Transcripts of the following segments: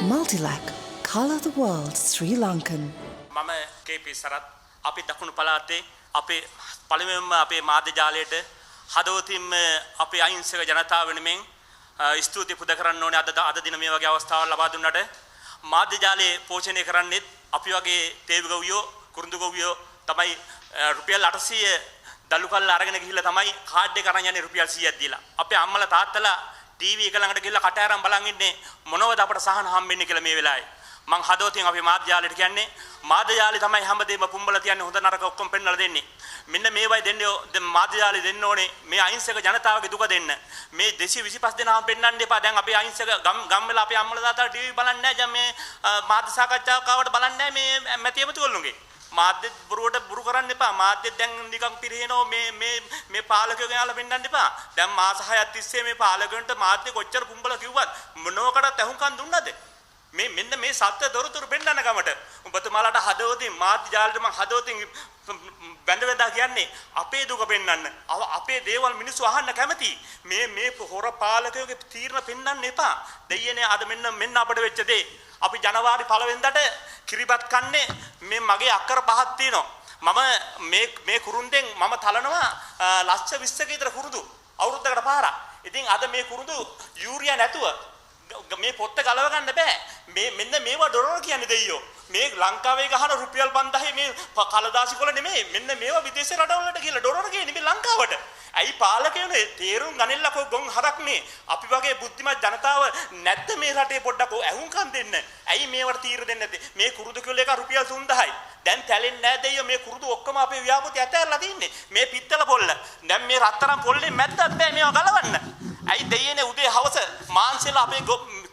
Multilac, Colour the World Sri Lankan. මම කේ.පී. සරත් අපි දකුණු පළාතේ අපේ පළමුවෙන්ම අපේ මාධ්‍ය ජාලයට හදවතින්ම අපේ අහිංසක ජනතාව වෙනුවෙන් ස්තුති පුද කරන්න ඕනේ අද දින මේ වගේ අවස්ථාවක් ලබා දුන්නට මාධ්‍ය ජාලයේ පෝෂණය කරන්නේ අපි වගේ තේවි ගොවියෝ කුරුඳු ගොවියෝ තමයි රුපියල් 800 දලු කල්ලා අරගෙන ගිහිල්ලා තමයි කාඩ් එක අරන් යන්නේ රුපියල් 100ක් දීලා අපේ අම්මලා තාත්තලා ටීවී එක ළඟට ගිහිල්ලා කට අරන් බලන් ඉන්නේ මොනවද අපට සහන හම්බෙන්නේ කියලා මේ වෙලාවේ මං හදවතින් අපි මාධ්‍ය ජාලයට කියන්නේ මාධ්‍ය ජාලය තමයි හැමදේම පුම්බලා තියන්නේ හොඳ නරක ඔක්කොම පෙන්වලා දෙන්නේ මෙන්න මේවයි දෙන්නේ මාධ්‍ය ජාලය දෙන්න ඕනේ මේ අහිංසක ජනතාවගේ දුක දෙන්න මේ 225 දෙනාම පෙන්වන්න එපා දැන් අපේ අහිංසක ගම් වල අපේ අම්මලා තාත්තලා ටීවී බලන්නේ නැහැ දැන් මේ මාධ්‍ය සාකච්ඡාවක් ආවට බලන්නේ නැහැ මේ මැතිවතුල්ලුගේ මාධ්‍ය බොරුවට බොරු කරන්න එපා මාධ්‍ය දැන් නිකන් පිරිනව මේ පාලකයෝ ගෙනාලා පෙන්නන්න එපා දැන් මාස 6ක් තිස්සේ මේ පාලකයන්ට මාධ්‍ය කොච්චර පුම්බලා කිව්වත් මොනවකටත් ඇහුම්කන් දුන්නද මෙන්න මේ සත්‍ය දොරතුරු පෙන්නන්න ගමට උඹතුමාලාට හදවතින් මාධ්‍ය ජාලයට මම හදවතින් බැඳ කියන්නේ අපේ දුක පෙන්නන්න අපේ දේවල් මිනිස්සු අහන්න කැමති මේ හොර පාලකයෝගේ තීරණ පෙන්නන්න එපා දෙයියනේ අද මෙන්න අපිට වෙච්ච දේ අපි ජනවාරි 1 වෙනිදාට කිරිබත් කන්නේ මේ මගේ අක්කර 5ක් තියෙනවා මම මේ කුරුන්දෙන් මම තලනවා ලක්ෂ 20ක විතර කුරුදු අවුරුද්දකට පාරක් ඉතින් අද මේ කුරුදු යූරියා නැතුව මේ පොත්ත ගලව ගන්න බෑ මෙන්න මේවා ඩොලර් කියන්නේ දෙයියෝ මේ ලංකාවේ ගහන රුපියල් 5000 මේ කලදාසි කොළ නෙමෙයි මෙන්න මේවා විදේශ රටවල් වලට ගිහලා ඩොලර් කියන්නේ මේ ලංකාවට ඇයි පාලකයෝනේ තේරුම් ගනින්නකෝ ගොන් හරක් නේ අපි වගේ බුද්ධිමත් ජනතාව නැද්ද මේ රටේ පොඩ්ඩක් ඇහුම්කන් දෙන්න ඇයි මේවට තීර දෙන්නේ නැත්තේ මේ කුරුදු කිලෝ එක රුපියල් 3000යි දැන් තැලෙන්නේ නැහැ දෙයියෝ මේ කුරුදු ඔක්කොම අපේ ව්‍යාපෘති ඇතැරලා තින්නේ මේ පිත්තල පොල්ල දැන් මේ රත්තරන් පොල්ලේ මැද්දත් බෑ මේවා ගලවන්න ඇයි දෙයියනේ උදේ හවස මාංශෙලා අපේ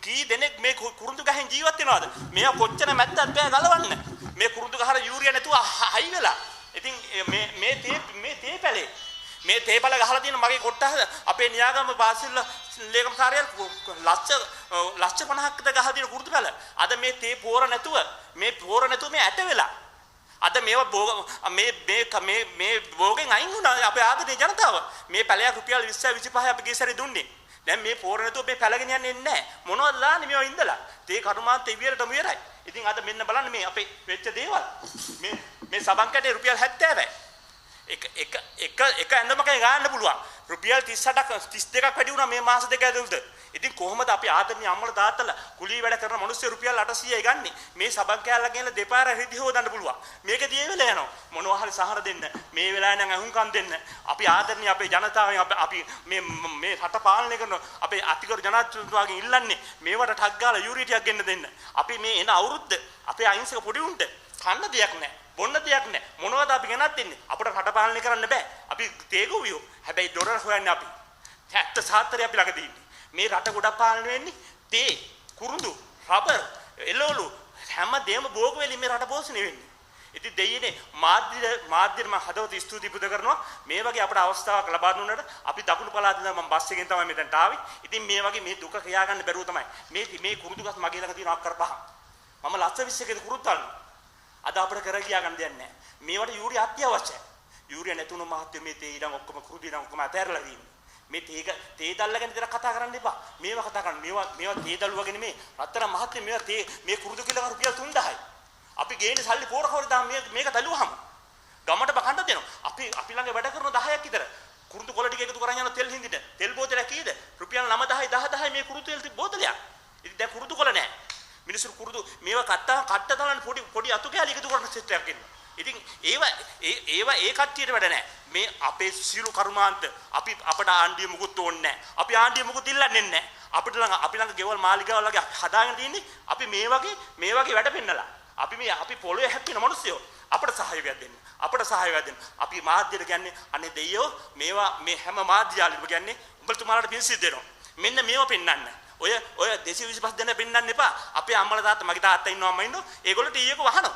කී දෙනෙක් මේ කුරුඳු ගහෙන් ජීවත් වෙනවද මේවා කොච්චර මැද්දත් බෑ ගලවන්න මේ කුරුඳු ගහර යූරියා නැතුව හයි වෙලා ඉතින් මේ තේ පැල ගහලා තියෙන මගේ කොට්ටහ අපේ නියාගම පාසල් ලේකම් කාර්යාල ලක්ෂ 50කට ගහලා තියෙන කුරුඳු පැල අද මේ තේ පෝර නැතුව මේ ඇට වෙලා අද මේවා මේ භෝගෙන් අයින් වුණා අපේ ආදරණීය ජනතාව මේ පැලයක් රුපියල් 20 25 අපි ගියසරේ දුන්නේ දැන් මේ පෝර නැතුව මේ පැලගෙන යන්නේ නැහැ මොනවද දාන්නේ මේවා ඉඳලා තේ කර්මාන්ත ඉවියලටම ඉවරයි ඉතින් අද මෙන්න බලන්න මේ අපේ වෙච්ච දේවල් මේ සබන් කැටේ රුපියල් 70යි එක ඇඳුමක ගන්න පුළුවන් රුපියල් 38ක් 32ක් වැඩි වුණා මේ මාස දෙක ඇතුළත ඉතින් කොහොමද අපි ආදරණීය අම්මලා තාත්තලා කුලී වැඩ කරන මිනිස්සු රුපියල් 800යි ගන්නේ මේ සබන් කෑල්ල ගෙනලා දෙපාර රිදි හොදන්න පුළුවන් මේක දියේ වෙලා යනවා මොනවා හරි සහන දෙන්න මේ වෙලාවේ නම් අහුම්කම් දෙන්න අපි ආදරණීය අපේ ජනතාවෙන් අපි මේ රට පාලනය කරන අපේ අතිගරු ජනාධිපතිතුමාගෙන් ඉල්ලන්නේ මේවට ටක් ගාලා යූරිටියක් ගෙන්න දෙන්න අපි මේ එන අවුරුද්ද අපේ අහිංසක පොඩි උන්ට කන්න දෙයක් නැහැ බොන්න දෙයක් නැහැ මොනවද අපි ගෙනත් දෙන්නේ අපිට රට පාලනය කරන්න බෑ අපි තේගොවියෝ හැබැයි ඩොලර් හොයන්නේ අපි 74 අපි ළඟ තියෙන්නේ මේ රට ගොඩක් පාලනය වෙන්නේ තේ කුරුඳු රබර් එළවලු හැමදේම භෝග වලින් මේ රට පෝෂණය වෙන්නේ ඉතින් දෙයියනේ මාධ්‍යෙට මම හදවත ස්තුති පුද කරනවා මේ වගේ අපට අවස්ථාවක් ලබා දුන්නාට අපි දකුණු පළාතේ ඉඳන් මම බස් එකෙන් තමයි මෙතනට ආවේ ඉතින් මේ වගේ මේ දුක කියා ගන්න බැරුව තමයි මේ කුරුඳු ගස් මගේ ළඟ තියෙන අක්කර 5 මම ලක්ෂ 20ක කුරුද්ද ගන්නවා අද අපිට කර ගියා ගන්න දෙයක් නැහැ. මේවට යූරියා අත්‍යවශ්‍යයි. යූරියා නැතුණු මහත්ය මේ තේ ඉඩම් ඔක්කොම කුරුදු ඉඩම් ඔක්කොම අතහැරලා තියෙන්නේ. මේ තේ දැල්ල ගැන විතර කතා කරන්න එපා. මේවා කතා කරන්න. මේවා තේ දැල්ල වගේ නෙමෙයි. රත්තරන් මහත්ය මේවා තේ මේ කුරුදු කිලෝ රුපියල් 3000යි. අපි ගේන්නේ සල්ලි පෝරකවර දාම මේක දැල්ලුවාම ගමට බකන්න දෙනවා. අපි ළඟ වැඩ කරන 10ක් විතර කුරුදු කොළ ටික එකතු කරන් යන තෙල් හින්දිට. තෙල් බෝතලයක් කීයද? රුපියල් 9000යි 10000යි මේ කුරුදු තෙල් බෝතලයක්. ඉතින් දැන් කුරුදු කොළ නැහැ. මිනිස්සු කුරුදු මේවා කට්ට දාන පොඩි අතු කැලි එකතු කරන සිස්ටම් එකක් ඉන්නවා. ඉතින් ඒවා ඒ කට්ටියට වැඩ නැහැ. මේ අපේ සියලු කර්මාන්ත අපට ආණ්ඩිය මුකුත් ඕනේ නැහැ. අපි ආණ්ඩිය මුකුත් ඉල්ලන්නේ නැහැ. අපි ළඟ ගෙවල් මාලිගාවල් වගේ හදාගෙන තියෙන්නේ අපි මේ වගේ වැඩ පෙන්නලා. අපි පොළොවේ හැප්පෙන මිනිස්සුયો අපට සහයෝගයක් දෙන්න. අපි මාධ්‍යයට කියන්නේ අනේ දෙයියෝ මේවා මේ හැම මාධ්‍යාලිකම කියන්නේ උඹතුමාලාට පින් සිද්ධ වෙනවා. මෙන්න මේවා පෙන්නන්න. ඔය 225 දෙනා පෙන්නන්න එපා. අපේ අම්මලා තාත්තා මගේ තාත්තා ඉන්නවා අම්මා ඉන්නවා. ඒගොල්ලෝ ටී එක වහනවා.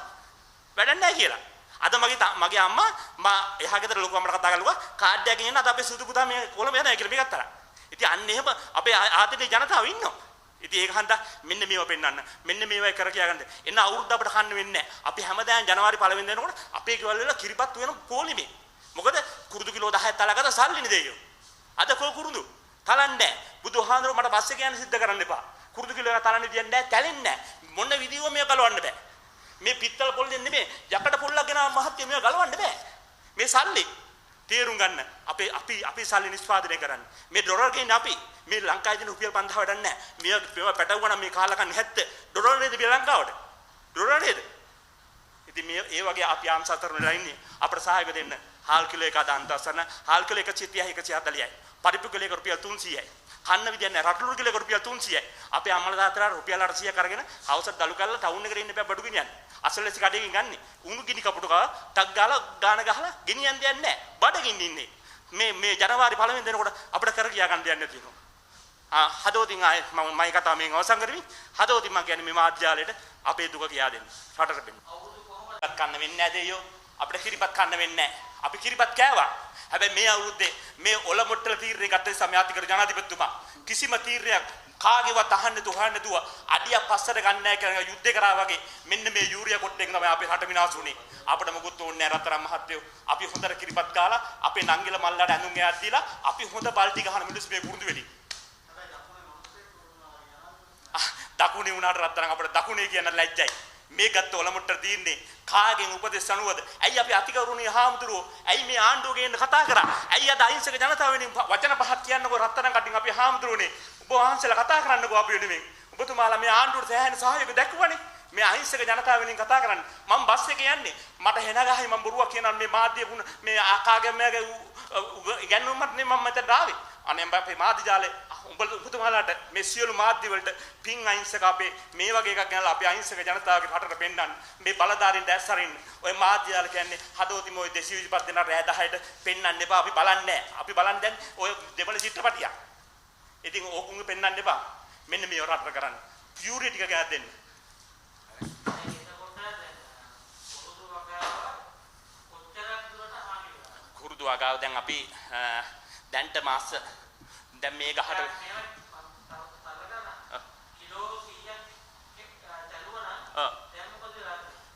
වැඩක් නැහැ කියලා. අද මගේ අම්මා එහා ගෙදර ලොකු අම්මලා කතා කරලා කාඩ් එකකින් එන්න අද අපේ සුදු පුතා මේ කොළඹ යනවා කියලා මේ ගත්තා. ඉතින් අන්න එහෙම අපේ ආදරේ ජනතාව ඉන්නවා. ඉතින් ඒක හන්ද මෙන්න මේවා පෙන්නන්න. මෙන්න මේවා කර කියා ගන්න. එන්න අවුරුද්ද අපිට කන්න වෙන්නේ නැහැ. අපි හැමදාම ජනවාරි 1 වෙනිදා වෙනකොට අපේ ගෙවල් වල කිරිපත් වෙන පොලිමේ. මොකද කුරුදු කිලෝ 10ක් තලගත සල්ලිනේ දෙයියෝ. අද කො කුරුදු තලන්නේ බුදුහාඳුර මට බස් එක යන සිද්ධ කරන්න එපා. කුරුදු කිලෝ එක තලන්න විදියක් නැහැ. තැලෙන්නේ නැහැ. මොන විදියව මේක ගලවන්න බෑ. මේ පිත්තල පොල්ලෙන් නෙමෙයි යකඩ පොල්ලක් ගෙන මහත්ය මේක ගලවන්න බෑ. මේ සල්ලි තේරුම් ගන්න. අපි සල්ලි නිෂ්පාදනය කරන්නේ. මේ ඩොලර් ගේන්නේ අපි. මේ ලංකාවේ දෙන රුපියල් 5000 වැඩක් නැහැ. මේවා පැටවුවා නම් මේ කාලා කන්නේ 70 ඩොලර් නේද මේ ලංකාවට? ඩොලර් නේද? ඉතින් මේ ඒ වගේ අපි ආම් සතරන වෙලා ඉන්නේ. අපට සහායක දෙන්න. හාල් කිලෝ එක දාන්තසන හාල් කිලෝ 130යි 140යි. පරිප්පු කිලෝ එක රුපියල් 300යි. කන්න විදියක් නැහැ. රටලුරු කිලෝ එක රුපියල් 300යි. අපේ අම්මලා තාත්තලාට රුපියල් 800ක් අරගෙන හවුසට දලු කරලා ටවුන් එකට ඉන්න බෑ බඩු ගෙනියන්නේ. අසල්ලෙසි කඩේකින් ගන්නේ. උණු ගිනි කපුටු ගාලා ටක් ගාලා ගාන ගහලා ගෙනියන්න දෙයක් නැහැ. බඩගින්න ඉන්නේ. මේ ජනවාරි 1 වෙනි දිනකොට අපිට කර ගියා ගන්න දෙයක් නැති වෙනවා. හදෝතින් ආයේ මම කතාව මේක අවසන් කරමි. හදෝතින් මම කියන්නේ මේ මාධ්‍යාලයට අපේ දුක කියා දෙන්න. රටට දෙන්න. කන්න වෙන්නේ නැහැ දෙයියෝ. අපිට කිරිපත් කන්න වෙන්නේ නැහැ. අපි කිරිපත් කෑවා. හැබැයි මේ අවුරුද්දේ මේ ඔලොමොට්ටල තීරණය ගත්ත සමයාතිකර ජනාධිපතිතුමා කිසිම තීරණයක් කාගේවත් අහන්න දුව අඩියක් පස්සට ගන්න නැහැ කියලා යුද්ධ කරා වගේ මෙන්න මේ යූරියා කොට්ටේක තමයි අපේ රට විනාශ වුනේ. අපිට මොකුත් ඕනේ නැහැ රත්තරන් මහත්තයෝ. අපි හොඳට කිරිපත් කාලා අපේ නංගිල මල්ලාට ඇඳුම් ගෑත් දීලා අපි හොඳ බල්ටි ගහන මිනිස්සු මේ කුරුඳු වෙලි. දකුණේ උනාට රත්තරන් අපිට දකුණේ කියන ලැජ්ජයි. මේ ගත්ත ඔලමුට්ටර තියෙන්නේ කාගෙන් උපදෙස් අනුවද? ඇයි අපි අතිගෞරවණීය හාමුදුරුවෝ ඇයි මේ ආණ්ඩුව ගේන්න කතා කරා? ඇයි අද අහිංසක ජනතාව වෙනින් වචන පහක් කියන්නකෝ රත්තරන් කටින් අපි හාමුදුරුවනේ. ඔබ වහන්සේලා කතා කරන්නකෝ අපි වෙනුවෙන්. ඔබතුමාලා මේ ආණ්ඩුවට සෑහෙන සහයෝගය දැක්වුවානේ. මේ අහිංසක ජනතාව වෙනින් කතා කරන්නේ. මම බස් එකේ යන්නේ. මට හෙන ගහයි මම බොරුවක් කියනවා මේ මාධ්‍ය මේ ආකාගේ මගේ ඉගැන්වීමක් නේ මම මෙතන ආවේ. අනේ අපේ මාධ්‍ය ජාලේ ඔබතුමාලාට මේ සියලු මාධ්‍ය වලට පින් අහිංසක අපේ මේ වගේ එකක් ගැනලා අපේ අහිංසක ජනතාවගේ රටට පෙන්නන්න මේ බලධාරීන් දැස් අරින්න ඔය මාධ්‍ය ජාල කියන්නේ හදවතින් ඔය 225 දෙනා රෑ 10ට පෙන්නන්න එපා අපි බලන්නේ නැහැ අපි බලන්නේ දැන් ඔය දෙමළ චිත්‍රපටියක් ඉතින් ඕකුන්ගේ පෙන්නන්න එපා මෙන්න මේ රටට කරන්න පියුරි ටික ගෑ දෙන්න කුරුදු වගාව දැන් අපි දැන්ට මාස දැන් මේ ගහට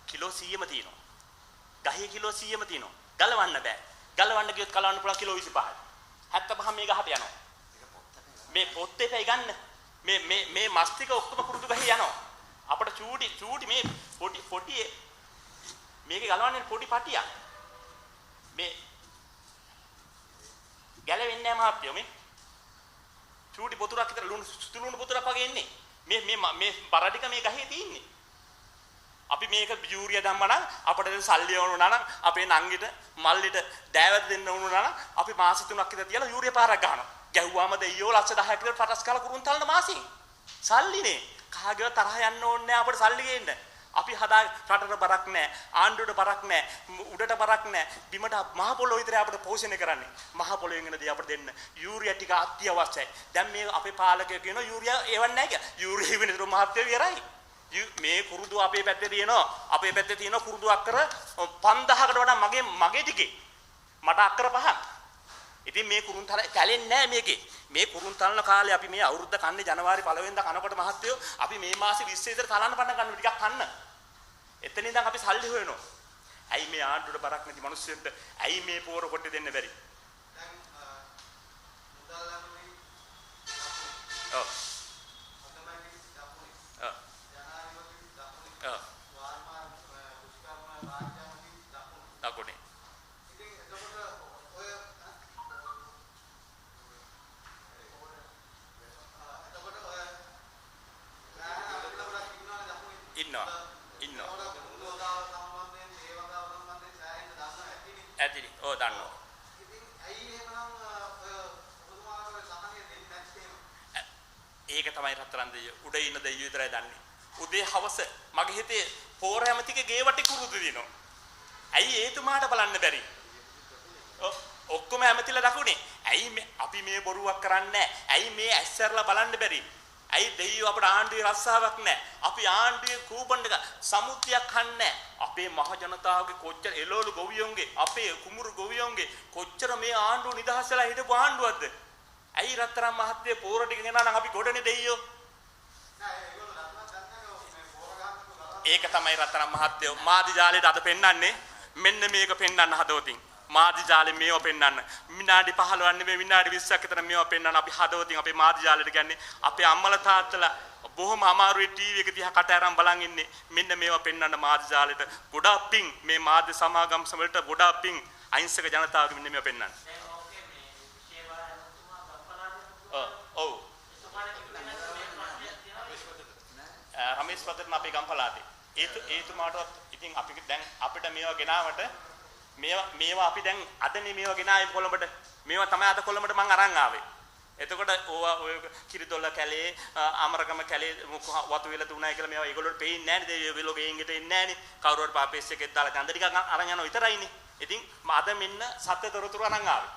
කිලෝ 100ම තියෙනවා. ගහේ කිලෝ 100ම තියෙනවා. ගලවන්න බෑ. ගලවන්න ගියොත් කලවන්න පුළුවන් කිලෝ 25යි. 75 මේ ගහට යනවා. මේ පොත්තේ පැයි ගන්න. මේ මස් ටික ඔක්කොම කුරුදු ගහේ යනවා. අපිට චූටි මේ පොඩි මේකේ ගලවන්නේ පොඩි පටියක්. මේ ගැලවෙන්නේ නැහැ මහත්තයෝ මේ. චූටි පොතුරක් විතර ලුණු පොතුරක් වගේ එන්නේ. මේ බරඩික මේ ගහේ තියෙන්නේ. අපි මේක යූරියා දැම්මා නම් අපිට සල්ලි වුණා නම් අපේ නංගිට මල්ලිට දෑවැද දෙන්න වුණා නම් අපි මාස 3ක් විතර තියලා යූරියා පාරක් ගන්නවා. ගැහුවාම දෙයියෝ ලක්ෂ 10ක් විතර පටස් කාලා කුරුන් තලන මාසෙන්. සල්ලිනේ. කාගේව තරහ යන්න ඕනේ නැහැ අපිට සල්ලි ගේන්න. අපි හදා රටට බරක් නැහැ. ආණ්ඩුවට බරක් නැහැ. උඩට බරක් නැහැ. බිමට මහ පොළොව විතරයි අපිට පෝෂණය කරන්නේ. මහ පොළොවෙන් එන දේ අපිට දෙන්න. යූරියා ටික අත්‍යවශ්‍යයි. දැන් මේ අපේ පාලකයෝ කියනවා යූරියා එවන්නේ නැහැ කියලා. යූරියා වෙන දේ මහත්ය විතරයි. මේ කුරුදු අපේ පැත්තේ තියෙනවා. අපේ පැත්තේ තියෙන කුරුදු අක්කර 5000කට වඩා මගේ ටිකේ. මට අක්කර 5ක්. ඉතින් මේ කුරුන් තල කැලෙන්නේ නැහැ මේකේ. මේ කුරුන් තලන කාලේ අපි මේ අවුරුද්ද කන්නේ ජනවාරි 1 වෙනිදා කනකොට මහත්තයෝ අපි මේ මාසේ 20 විතර තලන්න පටන් ගන්න ටිකක් කන්න. එතන ඉඳන් අපි සල්ලි හොයනවා. ඇයි මේ ආණ්ඩුවට බරක් නැති මිනිස්සුන්ට ඇයි මේ පෝර කොට දෙන්න බැරි? දැන් මුදල් ලැබුණේ ඔව්. ඒක තමයි රත්තරන් දෙයියෝ උඩ ඉන්න දෙයියෝ විතරයි දන්නේ. උදේ හවස මගේ හිතේ පෝර හැමතිගේ ගේ වටේ කුරුදු දිනනවා. ඇයි ඒතුමාට බලන්න බැරි? ඔක්කොම හැමතිලා දකුණේ. ඇයි අපි මේ බොරුවක් කරන්නේ? ඇයි මේ ඇස්සරලා බලන්න බැරි? ඇයි දෙයියෝ අපට ආණ්ඩුවේ රස්සාවක් නැහැ? අපි ආණ්ඩුවේ කූපන් එක සමුද්දයක් කන්නේ අපේ මහ ජනතාවගේ කොච්චර එළවලු ගොවියොන්ගේ අපේ කුමුරු ගොවියොන්ගේ කොච්චර මේ ආණ්ඩුව නිදහස් වෙලා හිටපු ආණ්ඩුවක්ද? ඇයි රත්තරන් මහත්තයා පෝර ටික ගෙනා නම් අපි ගොඩනේ දෙයියෝ. ඒක තමයි රත්තරන් මහත්තයෝ මාධ්‍ය ජාලයට අද පෙන්වන්නේ. මෙන්න මේක පෙන්වන්න හදවතින්. මාධ්‍ය ජාලේ මේව පෙන්වන්න. විනාඩි 15ක් නෙමෙයි විනාඩි 20ක් විතර මේව පෙන්වන්න අපි හදවතින් අපේ මාධ්‍ය ජාලයට කියන්නේ අපේ අම්මලා තාත්තලා බොහොම අමාරුයි ටීවී එක දිහා කට අරන් බලන් ඉන්නේ. මෙන්න මේවා පෙන්වන්න මාධ්‍ය ජාලෙට ගොඩාක් පිං මේ මාධ්‍ය සමාගම් වලට ගොඩාක් පිං අහිංසක ජනතාවගේ මෙන්න මේවා පෙන්වන්න. ඔව්. රමේෂ් පතරණ අපේ ගම්පලාතේ. ඒතුමාටවත් ඉතින් අපි දැන් අපිට මේවා ගෙනාවට මේවා අපි දැන් අදනේ මේවා ගෙනාවේ කොළඹට. මේවා තමයි අද කොළඹට මං අරන් ආවේ. එතකොට ඕවා ඔය කිරිදොල්ල කැලේ අමරගම කැලේ වතු වෙලා තුනයි කියලා මේවා ඒගොල්ලෝට පේන්නේ නැහැ නේද? ඒගොල්ලෝ ගේන්ගෙට එන්නේ නැහනේ. කවුරුහරි පාපේස් එකෙක් දාලා ගඳ ටිකක් අරන් යනවා විතරයිනේ. ඉතින් අද මෙන්න සත්‍ය තොරතුරු අරන් ආවේ.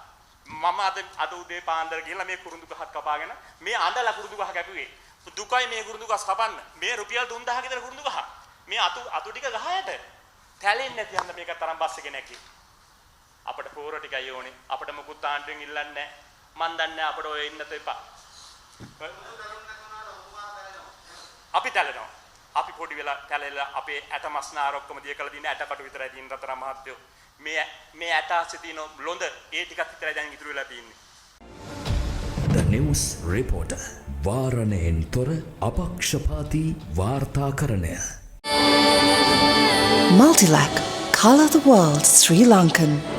මම අද උදේ පාන්දර ගිහලා මේ කුරුඳු ගහක් කපාගෙන මේ අඬලා කුරුඳු ගහ කැපුවේ. දුකයි මේ කුරුඳු ගහ කපන්න. මේ රුපියල් 3000 කට කුරුඳු ගහ. මේ අතු ටික ගහයට තැලෙන්නේ නැති හන්ද මේක තරම් බස් එකේ නැකි. අපිට පෝර ටිකයි ඕනේ. අපිට මුකුත් ආණ්ඩුවෙන් ඉල්ලන්නේ නැහැ. මන් දන්නේ අපිට ඔය ඉන්නත් එපා. අපි තැලෙනවා. අපි පොඩි වෙලා තැලෙලා අපේ ඇට මස්නාර ඔක්කොම දිය කළ දින ඇටකට විතරයි දින රතරම් මහත්තයෝ. මේ ඇට ASCII තියෙන ලොඳ ඒ ටිකක් විතරයි දැන් ඉතුරු වෙලා තියෙන්නේ. The News Reporter වාරණයෙන් තොර අපක්ෂපාතී වාර්තාකරණය. Multilac, Colour the World Sri Lankan.